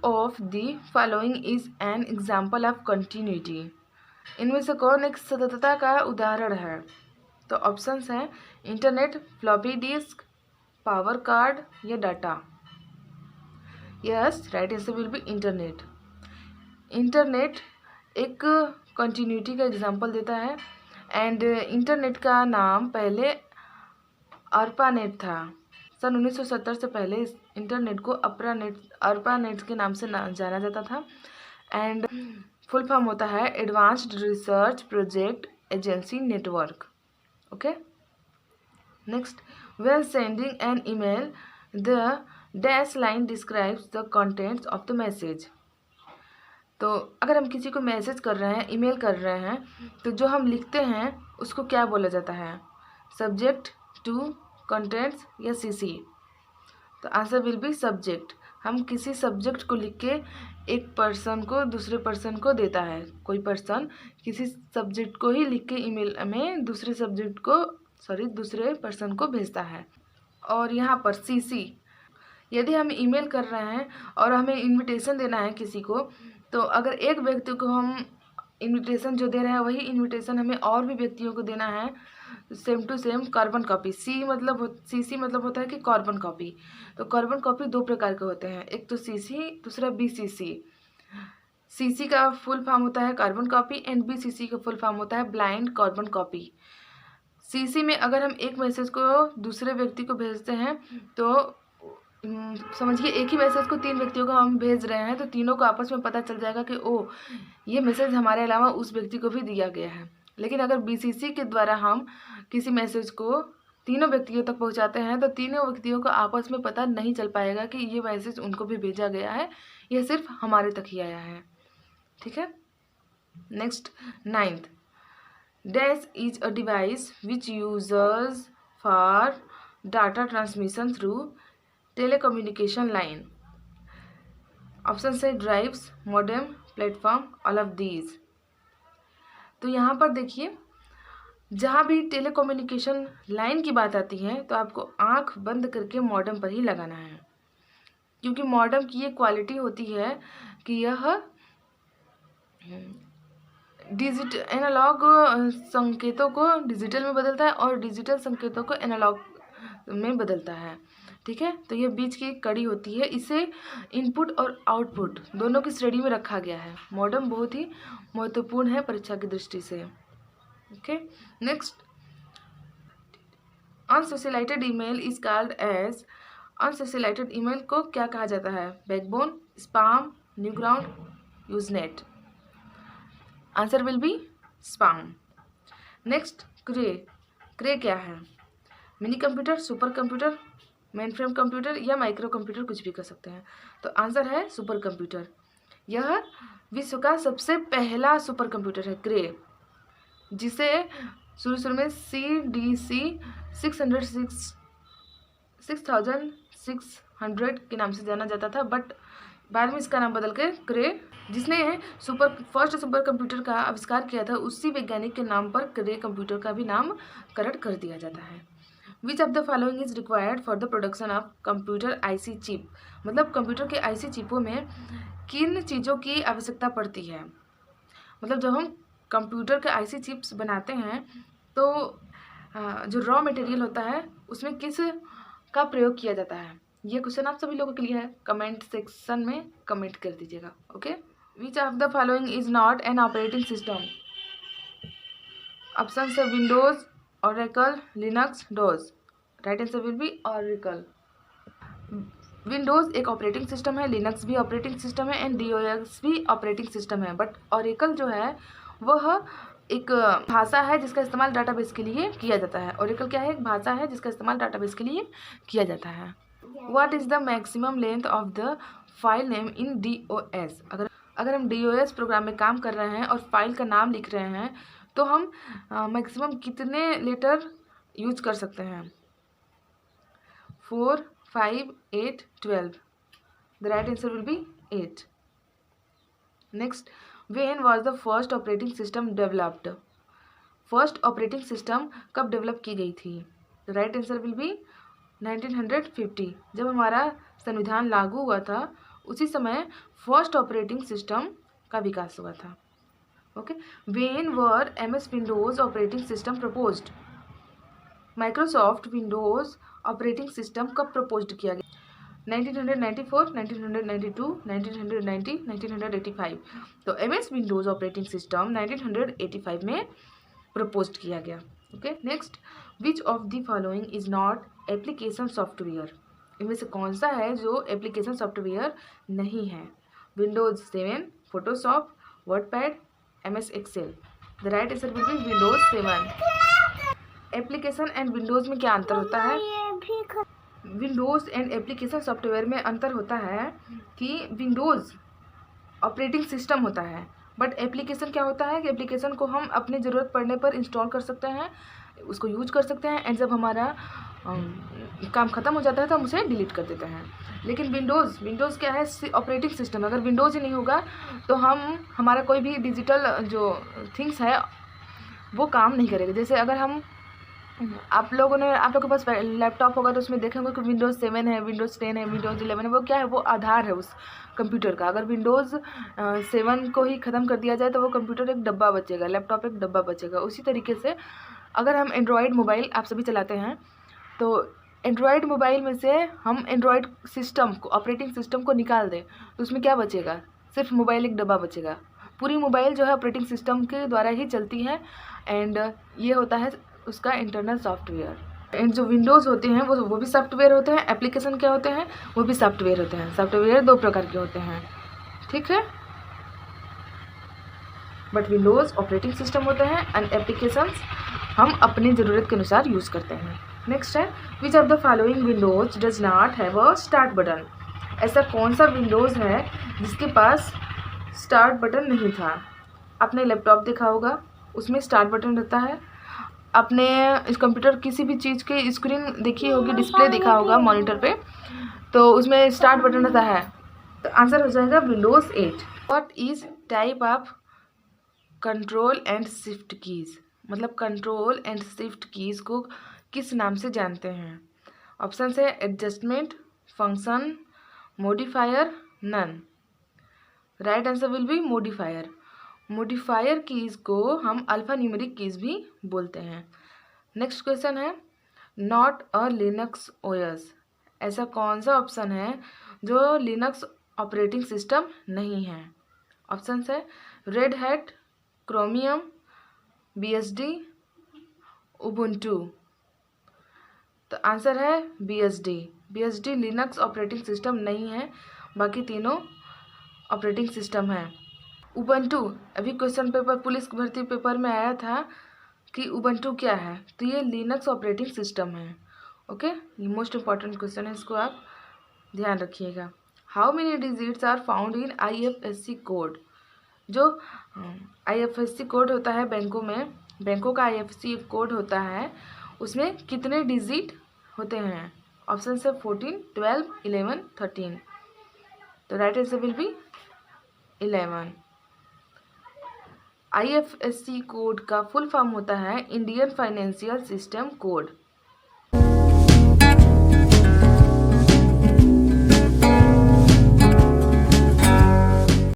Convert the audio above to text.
Of the following is an example of continuity? इनमें से कौन एक सततता का उदाहरण है? तो ऑप्शंस हैं internet, floppy disk, power card या data. Yes, right answer will be internet. Internet एक कंटिन्यूटी का एग्जांपल देता है एंड इंटरनेट का नाम पहले अर्पानेट था। सन 1970 से पहले इस इंटरनेट को अर्पानेट के नाम से जाना जाता था एंड फुल फॉर्म होता है advanced research project agency network. Okay, next, when sending an email the dash line describes the contents of the message. तो अगर हम किसी को मैसेज कर रहे हैं, ईमेल कर रहे हैं, तो जो हम लिखते हैं उसको क्या बोला जाता है? सब्जेक्ट, टू, कंटेंट्स या सीसी? तो आंसर विल बी सब्जेक्ट। हम किसी सब्जेक्ट को लिख के एक पर्सन को दूसरे पर्सन को देता है। कोई पर्सन किसी सब्जेक्ट को ही लिख के ईमेल में दूसरे पर्सन को भेजता है। और यहाँ पर सीसी, यदि हम ईमेल कर रहे हैं और हमें इनविटेशन देना है किसी को, तो अगर एक व्यक्ति को हम इनविटेशन जो दे रहे हैं वही इनविटेशन हमें और भी व्यक्तियों को देना है, same to same carbon copy. CC मतलब होता है कि कार्बन कॉपी। तो कार्बन कॉपी दो प्रकार के होते हैं, एक तो सीसी, दूसरा बीसीसी। सीसी का फुल फॉर्म होता है कार्बन कॉपी एंड बीसीसी का फुल फॉर्म होता है ब्लाइंड कार्बन कॉपी। सीसी में अगर हम एक मैसेज को दूसरे व्यक्ति को भेजते हैं तो समझिए एक ही मैसेज को 3 व्यक्तियों को हम भेज रहे हैं, तो तीनों को आपस में पता चल जाएगा कि ओ, ये मैसेज हमारे अलावा उस व्यक्ति को भी दिया गया है। लेकिन अगर बीसीसी के द्वारा हम किसी मैसेज को तीनों व्यक्तियों तक पहुंचाते हैं तो तीनों व्यक्तियों को आपस में पता नहीं चल पाएगा कि ये मैसेज उनको भी भेजा गया है, यह सिर्फ हमारे तक ही आया है। ठीक है, next, 9th, dash is a device which users for data transmission through telecommunication line. Option से drives, modem, platform, all of these. तो यहाँ पर देखिए, जहाँ भी टेलीकम्युनिकेशन लाइन की बात आती है तो आपको आंख बंद करके मॉडेम पर ही लगाना है, क्योंकि मॉडेम की ये क्वालिटी होती है कि यह एनालॉग संकेतों को डिजिटल में बदलता है और डिजिटल संकेतों को एनालॉग में बदलता है। ठीक है, तो ये बीच की एक कड़ी होती है, इसे इनपुट और आउटपुट दोनों की श्रेणी में रखा गया है। मॉडेम बहुत ही महत्वपूर्ण है परीक्षा की दृष्टि से। Okay, next, unsolicited email is called as. Unsolicited email को क्या कहा जाता है? बैकबोन, स्पैम, न्यूग्राउंड, Usenet. Answer will be spam. Next, Cray क्या है? Mini computer, super computer, mainframe computer या माइक्रो कंप्यूटर, कुछ भी कर सकते हैं। तो आंसर है सुपर कंप्यूटर। यह विश्व का सबसे पहला सुपर कंप्यूटर है क्रे, जिसे शुरू में CDC 6600 के नाम से जाना जाता था, बट बाद में इसका नाम बदल के क्रे, जिसने फर्स्ट सुपर कंप्यूटर का आविष्कार किया था, उसी वैज्ञानिक के नाम पर क्रे कंप्यूटर का भी नामकरण कर दिया जाता है। विच of the following is required for the production of computer IC chip. मतलब कंप्यूटर के IC चिपों में किन चीज़ों की आवश्यकता पड़ती है? मतलब जब हम कंप्यूटर के IC चिप्स बनाते हैं तो जो रॉ मटेरियल होता है उसमें किस का प्रयोग किया जाता है? ये क्वेश्चन आप सभी लोगों के लिए है, कमेंट सेक्शन में कमेंट कर दीजिएगा। Okay, which of the following is not an operating system? Option है Windows, Oracle, Linux, DOS. Right answer will be Oracle। Windows एक ऑपरेटिंग सिस्टम है, लिनक्स भी ऑपरेटिंग सिस्टम है एंड DOS भी operating system है, but Oracle जो है वह एक भाषा है जिसका इस्तेमाल डाटाबेस के लिए किया जाता है। Oracle क्या है? एक भाषा है जिसका इस्तेमाल डाटाबेस के लिए किया जाता है। What is the maximum length of the file name in DOS? अगर हम DOS प्रोग्राम में काम कर रहे हैं और फाइल का नाम लिख रहे हैं तो हम मैक्सिमम कितने लेटर यूज कर सकते हैं? 4, 5, 8, 12। The right answer will B 8। Next, when was the first operating system developed? First operating system कब डेवलप की गई थी? The right answer will B 1950। जब हमारा संविधान लागू हुआ था उसी समय फर्स्ट ऑपरेटिंग सिस्टम का विकास हुआ था। Okay, when were MS Windows operating system proposed? Microsoft Windows operating system कब प्रपोज्ड किया गया? 1994, 1992, 1990, 1985। तो MS विंडोज ऑपरेटिंग सिस्टम 1985 में प्रपोज्ड किया गया। Okay, next, which of the following is not application software? इनमें से कौन सा है जो एप्लीकेशन सॉफ्टवेयर नहीं है? Windows 7, Photoshop, WordPad, MS Excel. The right answer will be Windows 7। Application and Windows में क्या अंतर होता है? विंडोज एंड एप्लीकेशन सॉफ्टवेयर में अंतर होता है कि विंडोज ऑपरेटिंग सिस्टम होता है, बट एप्लीकेशन क्या होता है कि एप्लीकेशन को हम अपनी ज़रूरत पड़ने पर इंस्टॉल कर सकते हैं, उसको यूज कर सकते हैं, एंड जब हमारा काम ख़त्म हो जाता है तो हम उसे डिलीट कर देते हैं। लेकिन विंडोज़ क्या है? Operating system. अगर विंडोज़ ही नहीं होगा तो हमारा कोई भी डिजिटल जो थिंग्स है वो काम नहीं करेगा। जैसे अगर आप लोगों के पास लैपटॉप होगा तो उसमें देखेंगे कि विंडोज़ 7 है, विंडोज़ 10 है, विंडोज़ 11 है। वो क्या है? वो आधार है उस कंप्यूटर का। अगर विंडोज़ 7 को ही ख़त्म कर दिया जाए तो वो कंप्यूटर एक डब्बा बचेगा, लैपटॉप एक डब्बा बचेगा। उसी तरीके से अगर हम एंड्रॉयड मोबाइल आप सभी चलाते हैं तो एंड्रॉयड मोबाइल में से हम एंड्रॉयड सिस्टम को, ऑपरेटिंग सिस्टम को निकाल दें तो उसमें क्या बचेगा? सिर्फ मोबाइल एक डब्बा बचेगा। पूरी मोबाइल जो है ऑपरेटिंग सिस्टम के द्वारा ही चलती है, एंड ये होता है उसका इंटरनल सॉफ्टवेयर। एंड जो विंडोज़ होते हैं वो भी सॉफ्टवेयर होते हैं। एप्लीकेशन क्या होते हैं? वो भी सॉफ्टवेयर होते हैं। सॉफ्टवेयर 2 प्रकार के होते हैं, ठीक है। बट विंडोज़ ऑपरेटिंग सिस्टम होते हैं एंड एप्लीकेशंस हम अपनी ज़रूरत के अनुसार यूज़ करते हैं। नेक्स्ट है, विच of the following Windows does not have a start button? ऐसा कौन सा विंडोज़ है जिसके पास स्टार्ट बटन नहीं था? आपने लैपटॉप देखा होगा, उसमें स्टार्ट बटन रहता है। आपने इस कंप्यूटर किसी भी चीज़ की स्क्रीन देखी होगी, डिस्प्ले देखा होगा मॉनिटर पे, तो उसमें स्टार्ट बटन रहता है। तो आंसर हो जाएगा Windows 8। What is type of control and shift keys? मतलब कंट्रोल एंड शिफ्ट कीज़ को किस नाम से जानते हैं? ऑप्शन है adjustment, function, modifier, none. Right answer will be modifier. Modifier keys को हम अल्फा न्यूमेरिक कीज़ भी बोलते हैं। नेक्स्ट क्वेश्चन है, नॉट अ लिनक्स ओएस। ऐसा कौन सा ऑप्शन है जो लिनक्स ऑपरेटिंग सिस्टम नहीं है? ऑप्शन है Red Hat, Chromium, BSD, Ubuntu. तो आंसर है BSD। BSD Linux operating system नहीं है, बाकी तीनों ऑपरेटिंग सिस्टम है। उबंटू, अभी क्वेश्चन पेपर पुलिस भर्ती पेपर में आया था कि उबंटू क्या है, तो ये लिनक्स ऑपरेटिंग सिस्टम है। ओके, ये मोस्ट इम्पॉर्टेंट क्वेश्चन है, इसको आप ध्यान रखिएगा। How many digits are found in IFSC code? जो IFSC कोड होता है बैंकों में, बैंकों का IFSC कोड होता है, उसमें कितने डिजिट होते हैं? ऑप्शन है 14, 12, 11, 13। तो right answer will B 11। IFSC code का फुल फॉर्म होता है इंडियन फाइनेंशियल सिस्टम कोड।